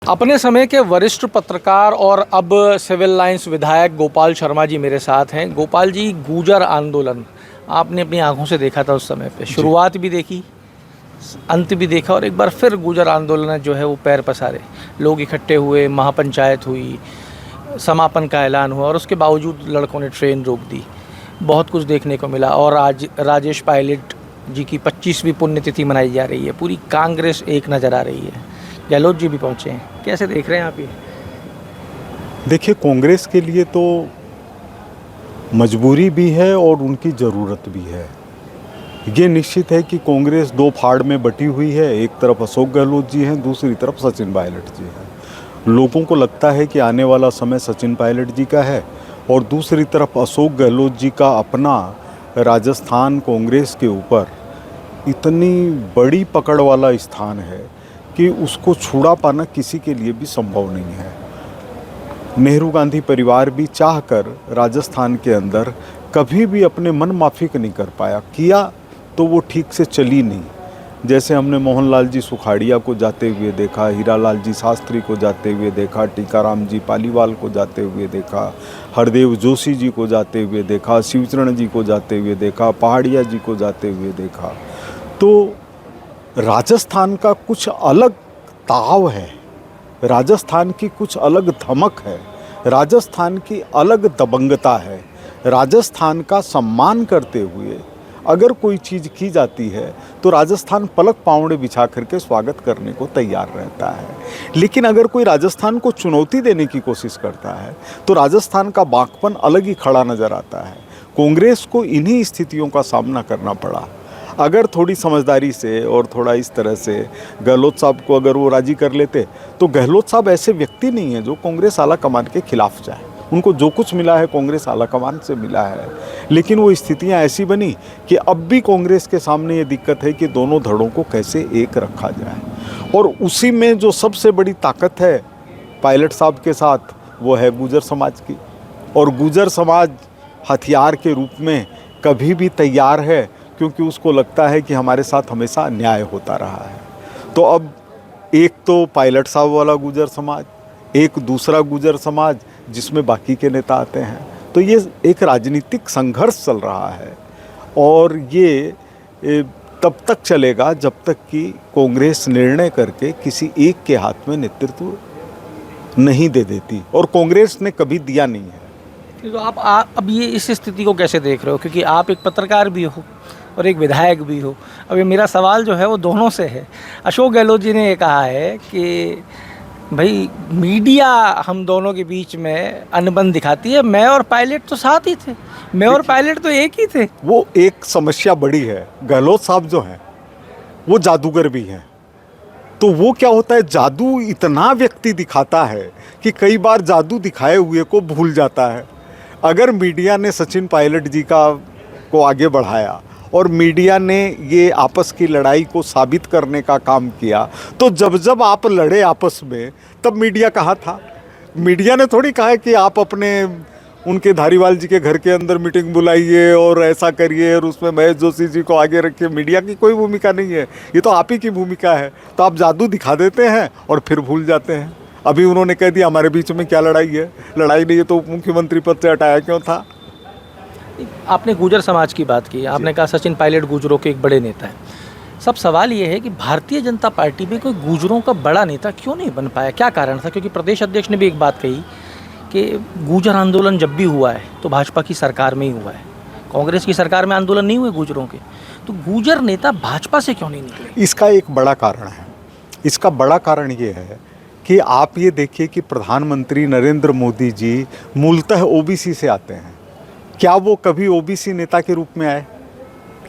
अपने समय के वरिष्ठ पत्रकार और अब सिविल लाइंस विधायक गोपाल शर्मा जी मेरे साथ हैं। गोपाल जी, गुर्जर आंदोलन आपने अपनी आंखों से देखा था, उस समय पे शुरुआत भी देखी, अंत भी देखा, और एक बार फिर गुर्जर आंदोलन जो है वो पैर पसारे, लोग इकट्ठे हुए, महापंचायत हुई, समापन का ऐलान हुआ और उसके बावजूद लड़कों ने ट्रेन रोक दी। बहुत कुछ देखने को मिला। और आज राजेश पायलट जी की 25वीं पुण्यतिथि मनाई जा रही है। पूरी कांग्रेस एक नज़र आ रही है। गहलोत जी भी पहुँचे हैं, कैसे देख रहे हैं आप ये? देखिए, कांग्रेस के लिए तो मजबूरी भी है और उनकी ज़रूरत भी है। ये निश्चित है कि कांग्रेस दो फाड़ में बटी हुई है। एक तरफ अशोक गहलोत जी हैं, दूसरी तरफ सचिन पायलट जी हैं। लोगों को लगता है कि आने वाला समय सचिन पायलट जी का है, और दूसरी तरफ अशोक गहलोत जी का अपना राजस्थान कांग्रेस के ऊपर इतनी बड़ी पकड़ वाला स्थान है कि उसको छुड़ा पाना किसी के लिए भी संभव नहीं है। नेहरू गांधी परिवार भी चाहकर राजस्थान के अंदर कभी भी अपने मन माफिक नहीं कर पाया। किया तो वो ठीक से चली नहीं। जैसे हमने मोहनलाल जी सुखाड़िया को जाते हुए देखा, हीरालाल जी शास्त्री को जाते हुए देखा, टीकाराम जी पालीवाल को जाते हुए देखा, हरदेव जोशी जी को जाते हुए देखा, शिवचरण जी को जाते हुए देखा, पहाड़िया जी को जाते हुए देखा। तो राजस्थान का कुछ अलग ताव है, राजस्थान की कुछ अलग धमक है, राजस्थान की अलग दबंगता है। राजस्थान का सम्मान करते हुए अगर कोई चीज़ की जाती है तो राजस्थान पलक पांवड़े बिछा करके स्वागत करने को तैयार रहता है। लेकिन अगर कोई राजस्थान को चुनौती देने की कोशिश करता है तो राजस्थान का बाकपन अलग ही खड़ा नज़र आता है। कांग्रेस को इन्हीं स्थितियों का सामना करना पड़ा। अगर थोड़ी समझदारी से और थोड़ा इस तरह से गहलोत साहब को अगर वो राजी कर लेते, तो गहलोत साहब ऐसे व्यक्ति नहीं है जो कांग्रेस आला कमान के खिलाफ जाए। उनको जो कुछ मिला है कांग्रेस आला कमान से मिला है। लेकिन वो स्थितियां ऐसी बनी कि अब भी कांग्रेस के सामने ये दिक्कत है कि दोनों धड़ों को कैसे एक रखा जाए। और उसी में जो सबसे बड़ी ताकत है पायलट साहब के साथ, वो है गुर्जर समाज की। और गुर्जर समाज हथियार के रूप में कभी भी तैयार है, क्योंकि उसको लगता है कि हमारे साथ हमेशा अन्याय होता रहा है। तो अब एक तो पायलट साहब वाला गुर्जर समाज, एक दूसरा गुर्जर समाज जिसमें बाकी के नेता आते हैं। तो ये एक राजनीतिक संघर्ष चल रहा है, और ये तब तक चलेगा जब तक कि कांग्रेस निर्णय करके किसी एक के हाथ में नेतृत्व नहीं दे देती, और कांग्रेस ने कभी दिया नहीं है। तो आप अब ये इस स्थिति को कैसे देख रहे हो? क्योंकि आप एक पत्रकार भी हो और एक विधायक भी हो। अब ये मेरा सवाल जो है वो दोनों से है। अशोक गहलोत जी ने ये कहा है कि भाई मीडिया हम दोनों के बीच में अनबन दिखाती है। मैं और पायलट तो साथ ही थे, मैं और पायलट तो एक ही थे। वो एक समस्या बड़ी है। गहलोत साहब जो हैं वो जादूगर भी हैं। तो वो क्या होता है, जादू इतना व्यक्ति दिखाता है कि कई बार जादू दिखाए हुए को भूल जाता है। अगर मीडिया ने सचिन पायलट जी को आगे बढ़ाया और मीडिया ने ये आपस की लड़ाई को साबित करने का काम किया, तो जब जब आप लड़े आपस में, तब मीडिया कहाँ था? मीडिया ने थोड़ी कहा कि आप अपने उनके धारीवाल जी के घर के अंदर मीटिंग बुलाइए और ऐसा करिए और उसमें महेश जोशी जी को आगे रखिए। मीडिया की कोई भूमिका नहीं है, ये तो आप ही की भूमिका है। तो आप जादू दिखा देते हैं और फिर भूल जाते हैं। अभी उन्होंने कह दिया हमारे बीच में क्या लड़ाई है, लड़ाई नहीं है तो मुख्यमंत्री पद से हटाया क्यों था? आपने गुर्जर समाज की बात की, आपने कहा सचिन पायलट गुर्जरों के एक बड़े नेता हैं। सब सवाल ये है कि भारतीय जनता पार्टी में कोई गुर्जरों का बड़ा नेता क्यों नहीं बन पाया? क्या कारण था? क्योंकि प्रदेश अध्यक्ष ने भी एक बात कही कि गुर्जर आंदोलन जब भी हुआ है तो भाजपा की सरकार में ही हुआ है, कांग्रेस की सरकार में आंदोलन नहीं हुए गुर्जरों के। तो गुर्जर नेता भाजपा से क्यों नहीं निकले? इसका एक बड़ा कारण है। इसका बड़ा कारण ये है कि आप ये देखिए कि प्रधानमंत्री नरेंद्र मोदी जी मूलतः ओबीसी से आते हैं। क्या वो कभी ओबीसी नेता के रूप में आए?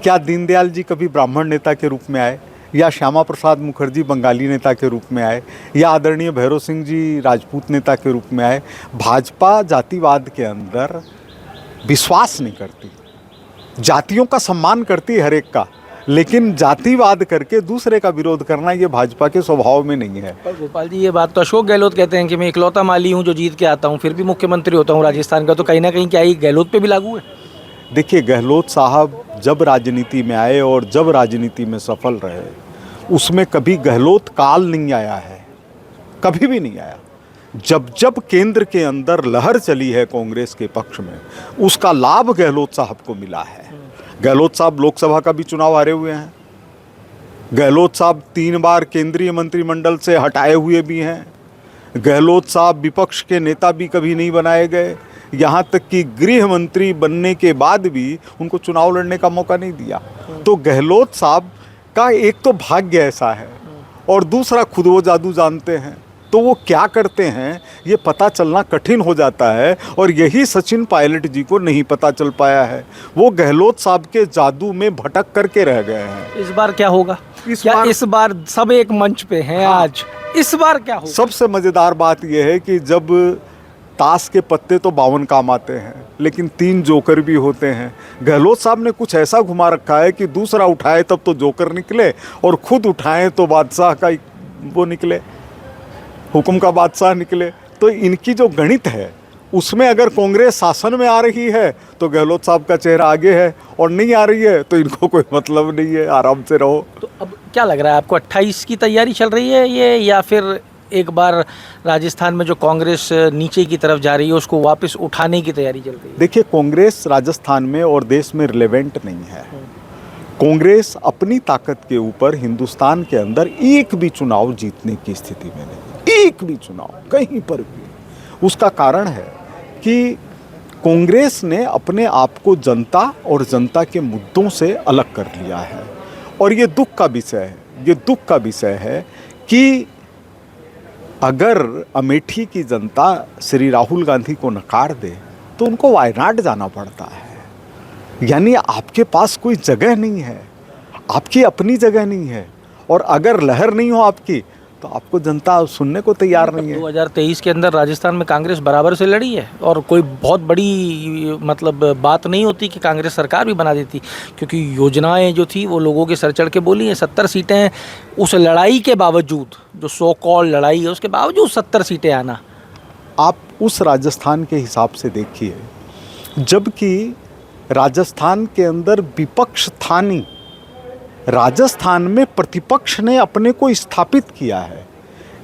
क्या दीनदयाल जी कभी ब्राह्मण नेता के रूप में आए? या श्यामा प्रसाद मुखर्जी बंगाली नेता के रूप में आए? या आदरणीय भैरव सिंह जी राजपूत नेता के रूप में आए? भाजपा जातिवाद के अंदर विश्वास नहीं करती, जातियों का सम्मान करती है हर एक का, लेकिन जातिवाद करके दूसरे का विरोध करना ये भाजपा के स्वभाव में नहीं है। पर गोपाल जी, ये बात तो अशोक गहलोत कहते हैं कि मैं इकलौता माली हूँ जो जीत के आता हूँ, फिर भी मुख्यमंत्री होता हूँ राजस्थान का। तो कहीं ना कहीं क्या ये गहलोत पे भी लागू है? देखिए, गहलोत साहब जब राजनीति में आए और जब राजनीति में सफल रहे, उसमें कभी गहलोत काल नहीं आया है। कभी भी नहीं आया। जब जब केंद्र के अंदर लहर चली है कांग्रेस के पक्ष में, उसका लाभ गहलोत साहब को मिला है। गहलोत साहब लोकसभा का भी चुनाव हारे हुए हैं। गहलोत साहब 3 बार केंद्रीय मंत्रिमंडल से हटाए हुए भी हैं। गहलोत साहब विपक्ष के नेता भी कभी नहीं बनाए गए, यहाँ तक कि गृह मंत्री बनने के बाद भी उनको चुनाव लड़ने का मौका नहीं दिया। तो गहलोत साहब का एक तो भाग्य ऐसा है और दूसरा खुद वो जादू जानते हैं, तो वो क्या करते हैं ये पता चलना कठिन हो जाता है। और यही सचिन पायलट जी को नहीं पता चल पाया है, वो गहलोत साहब के जादू में भटक करके रह गए हैं। इस बार क्या होगा? इस बार सब एक मंच पे हैं। हाँ। आज इस बार क्या होगा? सबसे मज़ेदार बात यह है कि जब ताश के पत्ते तो 52 काम आते हैं, लेकिन 3 जोकर भी होते हैं। गहलोत साहब ने कुछ ऐसा घुमा रखा है कि दूसरा उठाए तब तो जोकर निकले और खुद उठाएं तो बादशाह का वो निकले, हुक्म का बादशाह निकले। तो इनकी जो गणित है उसमें अगर कांग्रेस शासन में आ रही है तो गहलोत साहब का चेहरा आगे है, और नहीं आ रही है तो इनको कोई मतलब नहीं है, आराम से रहो। तो अब क्या लग रहा है आपको, 28 की तैयारी चल रही है ये, या फिर एक बार राजस्थान में जो कांग्रेस नीचे की तरफ जा रही है उसको वापस उठाने की तैयारी चल रही है? देखिए, कांग्रेस राजस्थान में और देश में रिलेवेंट नहीं है। कांग्रेस अपनी ताकत के ऊपर हिंदुस्तान के अंदर एक भी चुनाव जीतने की स्थिति में नहीं, एक भी चुनाव कहीं पर भी। उसका कारण है कि कांग्रेस ने अपने आप को जनता और जनता के मुद्दों से अलग कर लिया है। और ये दुख का विषय है, ये दुख का विषय है कि अगर अमेठी की जनता श्री राहुल गांधी को नकार दे तो उनको वायनाड जाना पड़ता है। यानी आपके पास कोई जगह नहीं है, आपकी अपनी जगह नहीं है, और अगर लहर नहीं हो आपकी तो आपको जनता सुनने को तैयार नहीं है। 2023 के अंदर राजस्थान में कांग्रेस बराबर से लड़ी है और कोई बहुत बड़ी मतलब बात नहीं होती कि कांग्रेस सरकार भी बना देती, क्योंकि योजनाएं जो थी वो लोगों के सर चढ़ के बोली हैं। 70 सीटें उस लड़ाई के बावजूद, जो सो कॉल लड़ाई है उसके बावजूद 70 सीटें आना। आप उस राजस्थान के हिसाब से देखिए, जबकि राजस्थान के अंदर विपक्ष था नहीं, राजस्थान में प्रतिपक्ष ने अपने को स्थापित किया है।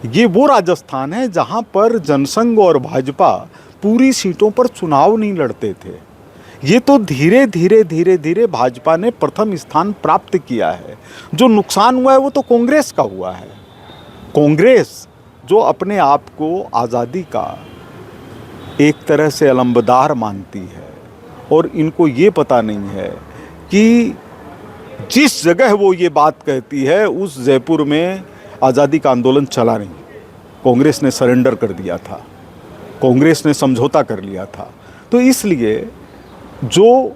ये वो राजस्थान है जहां पर जनसंघ और भाजपा पूरी सीटों पर चुनाव नहीं लड़ते थे। ये तो धीरे धीरे धीरे धीरे भाजपा ने प्रथम स्थान प्राप्त किया है। जो नुकसान हुआ है वो तो कांग्रेस का हुआ है। कांग्रेस जो अपने आप को आज़ादी का एक तरह से अलंबदार मानती है, और इनको ये पता नहीं है कि जिस जगह वो ये बात कहती है उस जयपुर में आज़ादी का आंदोलन चला नहीं। कांग्रेस ने सरेंडर कर दिया था, कांग्रेस ने समझौता कर लिया था। तो इसलिए जो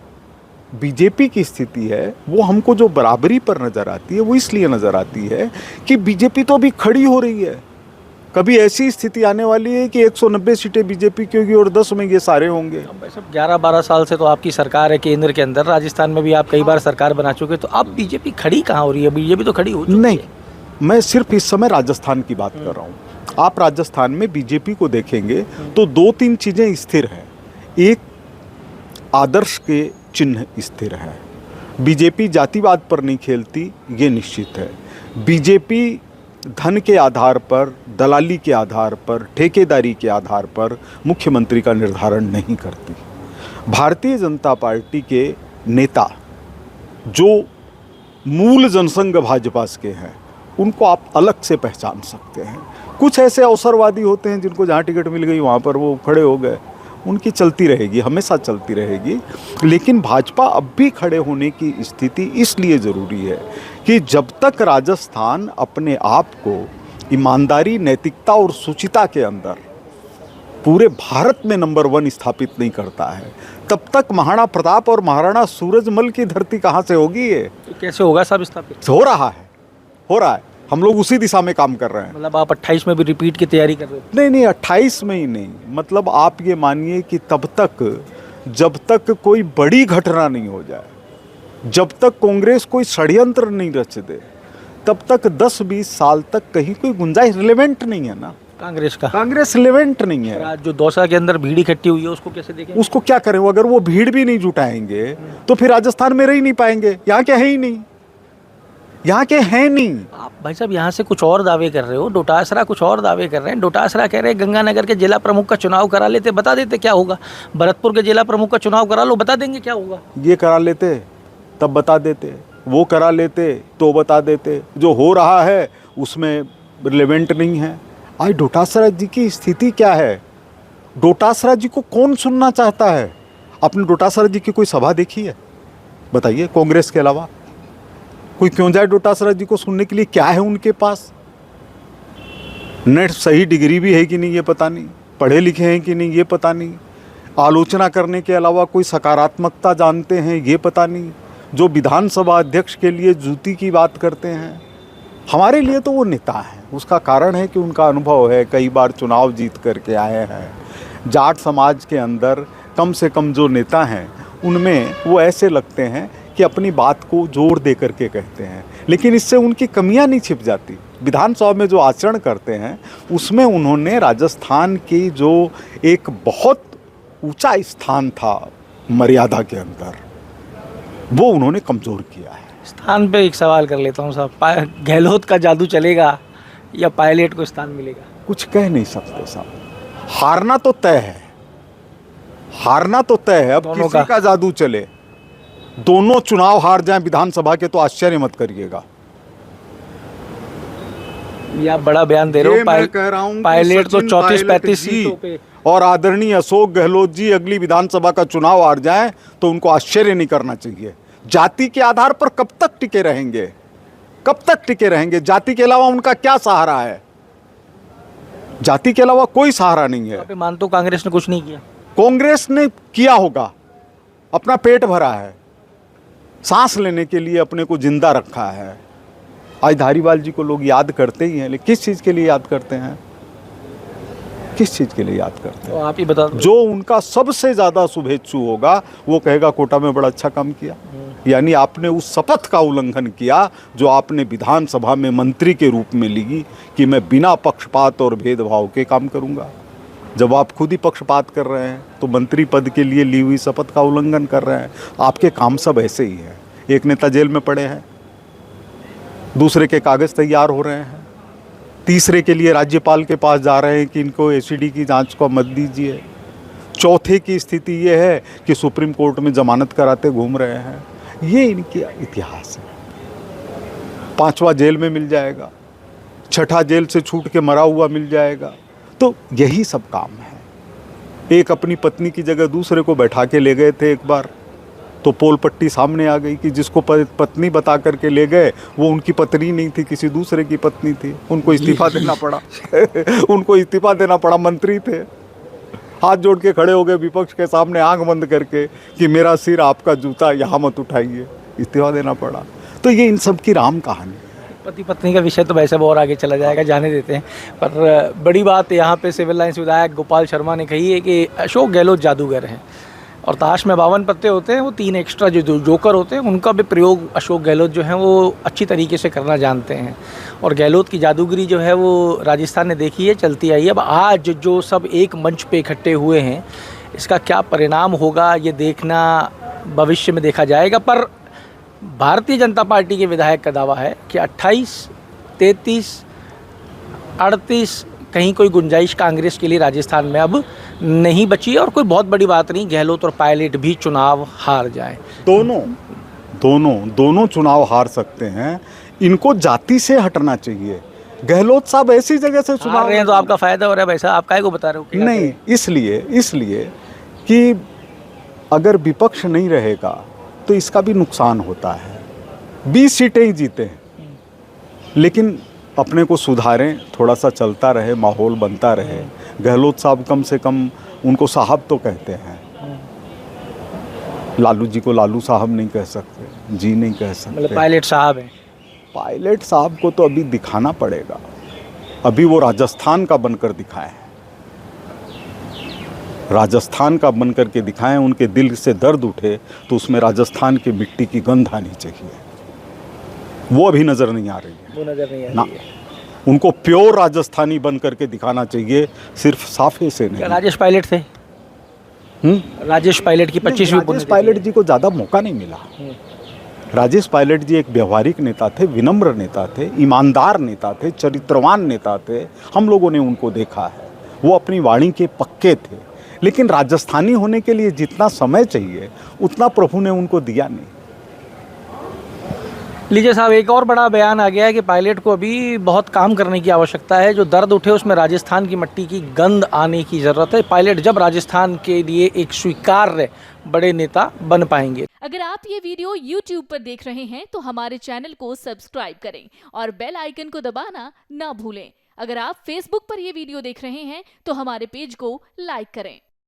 बीजेपी की स्थिति है वो हमको जो बराबरी पर नज़र आती है वो इसलिए नज़र आती है कि बीजेपी तो अभी खड़ी हो रही है। कभी ऐसी स्थिति आने वाली है कि 190 सीटें बीजेपी की होगी और 10 में ये सारे होंगे। 11-12 साल से तो आपकी सरकार है केंद्र के अंदर, राजस्थान में भी आप कई बार सरकार बना चुके, तो अब बीजेपी खड़ी कहाँ हो रही है? बीजेपी तो खड़ी हो चुकी नहीं, मैं सिर्फ इस समय राजस्थान की बात कर रहा हूँ। आप राजस्थान में बीजेपी को देखेंगे तो 2-3 चीज़ें स्थिर हैं। एक, आदर्श के चिन्ह स्थिर है। बीजेपी जातिवाद पर नहीं खेलती, ये निश्चित है। बीजेपी धन के आधार पर, दलाली के आधार पर, ठेकेदारी के आधार पर मुख्यमंत्री का निर्धारण नहीं करती। भारतीय जनता पार्टी के नेता जो मूल जनसंघ भाजपा के हैं उनको आप अलग से पहचान सकते हैं। कुछ ऐसे अवसरवादी होते हैं जिनको जहाँ टिकट मिल गई वहाँ पर वो खड़े हो गए, उनकी चलती रहेगी, हमेशा चलती रहेगी। लेकिन भाजपा अब भी खड़े होने की स्थिति इसलिए ज़रूरी है कि जब तक राजस्थान अपने आप को ईमानदारी, नैतिकता और शुचिता के अंदर पूरे भारत में नंबर 1 स्थापित नहीं करता है, तब तक महाराणा प्रताप और महाराणा सूरजमल की धरती कहाँ से होगी? ये तो कैसे होगा साहब स्थापित? हो रहा है। हम लोग उसी दिशा में काम कर रहे हैं। मतलब आप 28 में भी रिपीट की तैयारी कर रहे हो? नहीं, 28 में ही नहीं। मतलब आप ये मानिए कि तब तक जब तक कोई बड़ी घटना नहीं हो जाए, जब तक कांग्रेस कोई षड्यंत्र नहीं रच दे, तब तक 10-20 साल तक कहीं कोई गुंजाइश रिलेवेंट नहीं है ना कांग्रेस का। कांग्रेस रिलेवेंट नहीं है। आज जो दौसा के अंदर भीड़ इकट्ठी हुई है उसको कैसे देखें? उसको क्या करें? अगर वो भीड़ भी नहीं जुटाएंगे तो फिर राजस्थान में रह ही नहीं पाएंगे। यहाँ क्या है ही नहीं। यहाँ के हैं नहीं। आप भाई साहब यहाँ से कुछ और दावे कर रहे हो, डोटासरा कुछ और दावे कर रहे हैं। डोटासरा कह रहे हैं गंगानगर के जिला प्रमुख का चुनाव करा लेते, बता देते क्या होगा। भरतपुर के जिला प्रमुख का चुनाव करा लो, बता देंगे क्या होगा। ये करा लेते तब बता देते, वो करा लेते तो बता देते। जो हो रहा है उसमें रिलेवेंट नहीं है। आज डोटासरा जी की स्थिति क्या है? डोटासरा जी को कौन सुनना चाहता है? आपने डोटासरा जी की कोई सभा देखी है? बताइए, कांग्रेस के अलावा कोई क्यों जाए डोटासरा जी को सुनने के लिए? क्या है उनके पास? नेट सही डिग्री भी है कि नहीं ये पता नहीं, पढ़े लिखे हैं कि नहीं ये पता नहीं, आलोचना करने के अलावा कोई सकारात्मकता जानते हैं ये पता नहीं। जो विधानसभा अध्यक्ष के लिए जूती की बात करते हैं, हमारे लिए तो वो नेता हैं। उसका कारण है कि उनका अनुभव है, कई बार चुनाव जीत करके आए हैं। जाट समाज के अंदर कम से कम जो नेता हैं उनमें वो ऐसे लगते हैं कि अपनी बात को जोर दे करके कहते हैं, लेकिन इससे उनकी कमियां नहीं छिप जाती। विधानसभा में जो आचरण करते हैं उसमें उन्होंने राजस्थान की जो एक बहुत ऊंचा स्थान था मर्यादा के अंदर, वो उन्होंने कमज़ोर किया है। स्थान पे एक सवाल कर लेता हूँ साहब, गहलोत का जादू चलेगा या पायलट को स्थान मिलेगा? कुछ कह नहीं सकते साहब। हारना तो तय है, हारना तो तय है। अब दोनों किसी का जादू चले, दोनों चुनाव हार जाएं विधानसभा के तो आश्चर्य मत करिएगा। ये आप बड़ा बयान दे रहे हो। मैं कह रहा हूं पायलट तो 34-35 सीटों पे, और आदरणीय अशोक गहलोत जी अगली विधानसभा का चुनाव हार जाएं तो उनको आश्चर्य नहीं करना चाहिए। जाति के आधार पर कब तक टिके रहेंगे? कब तक टिके रहेंगे? जाति के अलावा उनका क्या सहारा है? जाति के अलावा कोई सहारा नहीं है। मानते हो कांग्रेस ने कुछ नहीं किया? कांग्रेस ने किया होगा, अपना पेट भरा है, सांस लेने के लिए अपने को जिंदा रखा है। आज धारीवाल जी को लोग याद करते ही हैं, लेकिन किस चीज़ के लिए याद करते हैं? किस चीज़ के लिए याद करते हैं? तो आप ही बता दो। जो उनका सबसे ज़्यादा शुभेच्छु होगा वो कहेगा कोटा में बड़ा अच्छा काम किया। यानी आपने उस शपथ का उल्लंघन किया जो आपने विधानसभा में मंत्री के रूप में ली कि मैं बिना पक्षपात और भेदभाव के काम करूंगा। जब आप खुद ही पक्षपात कर रहे हैं तो मंत्री पद के लिए ली हुई शपथ का उल्लंघन कर रहे हैं। आपके काम सब ऐसे ही हैं। एक नेता जेल में पड़े हैं, दूसरे के कागज़ तैयार हो रहे हैं, तीसरे के लिए राज्यपाल के पास जा रहे हैं कि इनको एसीडी की जांच को मत दीजिए, चौथे की स्थिति ये है कि सुप्रीम कोर्ट में जमानत कराते घूम रहे हैं। ये इनकी इतिहास है। पांचवा जेल में मिल जाएगा, छठा जेल से छूट के मरा हुआ मिल जाएगा। तो यही सब काम है। एक अपनी पत्नी की जगह दूसरे को बैठा के ले गए थे एक बार, तो पोल पट्टी सामने आ गई कि जिसको पत्नी बता करके ले गए वो उनकी पत्नी नहीं थी, किसी दूसरे की पत्नी थी। उनको इस्तीफा देना पड़ा उनको इस्तीफा देना पड़ा। मंत्री थे, हाथ जोड़ के खड़े हो गए विपक्ष के सामने आंख बंद करके कि मेरा सिर आपका जूता यहाँ मत उठाइए, इस्तीफा देना पड़ा। तो ये इन सब की राम कहानी है। पति पत्नी का विषय तो वैसे बहुत आगे चला जाएगा, जाने देते हैं। पर बड़ी बात यहाँ पे सिविल लाइंस विधायक गोपाल शर्मा ने कही है कि अशोक गहलोत जादूगर हैं और ताश में 52 पत्ते होते हैं, वो 3 एक्स्ट्रा जो जोकर होते हैं उनका भी प्रयोग अशोक गहलोत जो हैं वो अच्छी तरीके से करना जानते हैं। और गहलोत की जादूगरी जो है वो राजस्थान ने देखी है, चलती आई है। अब आज जो सब एक मंच पे इकट्ठे हुए हैं, इसका क्या परिणाम होगा ये देखना भविष्य में देखा जाएगा। पर भारतीय जनता पार्टी के विधायक का दावा है कि 28, 33, 38 कहीं कोई गुंजाइश कांग्रेस के लिए राजस्थान में अब नहीं बची है। और कोई बहुत बड़ी बात नहीं, गहलोत और पायलट भी चुनाव हार जाए। दोनों चुनाव हार सकते हैं। इनको जाति से हटना चाहिए। गहलोत साहब ऐसी जगह से चुनाव रहे हैं तो आपका फायदा हो रहा है भाई साहब, आप काहे को बता रहे हो? नहीं, इसलिए कि अगर विपक्ष नहीं रहेगा तो इसका भी नुकसान होता है। 20 सीटें ही जीते हैं, लेकिन अपने को सुधारें, थोड़ा सा चलता रहे, माहौल बनता रहे। गहलोत साहब कम से कम उनको साहब तो कहते हैं। लालू जी को लालू साहब नहीं कह सकते, जी नहीं कह सकते। मतलब पायलट साहब हैं। पायलट साहब को तो अभी दिखाना पड़ेगा। अभी वो राजस्थान का बनकर दिखाएं, राजस्थान का बनकर के दिखाएं। उनके दिल से दर्द उठे तो उसमें राजस्थान की मिट्टी की गंध आनी चाहिए। वो अभी नज़र नहीं आ रही है। वो नज़र नहीं आ रही है। उनको प्योर राजस्थानी बन करके दिखाना चाहिए, सिर्फ साफे से नहीं। राजेश पायलट थे? राजेश पायलट की 25वीं राजेश पायलट जी को ज़्यादा मौका नहीं मिला। राजेश पायलट जी एक व्यवहारिक नेता थे, विनम्र नेता थे, ईमानदार नेता थे, चरित्रवान नेता थे। हम लोगों ने उनको देखा है, वो अपनी वाणी के पक्के थे, लेकिन राजस्थानी होने के लिए जितना समय चाहिए उतना प्रभु ने उनको दिया नहीं। लीजिए साहब, एक और बड़ा बयान आ गया है कि पायलट को अभी बहुत काम करने की आवश्यकता है। जो दर्द उठे उसमें राजस्थान की मिट्टी की गंध आने की ज़रूरत है। पायलट जब राजस्थान के लिए एक स्वीकार्य बड़े नेता बन पाएंगे। अगर आप ये वीडियो YouTube पर देख रहे हैं तो हमारे चैनल को सब्सक्राइब करें और बेल आइकन को दबाना ना भूलें। अगर आप Facebook पर ये वीडियो देख रहे हैं तो हमारे पेज को लाइक करें।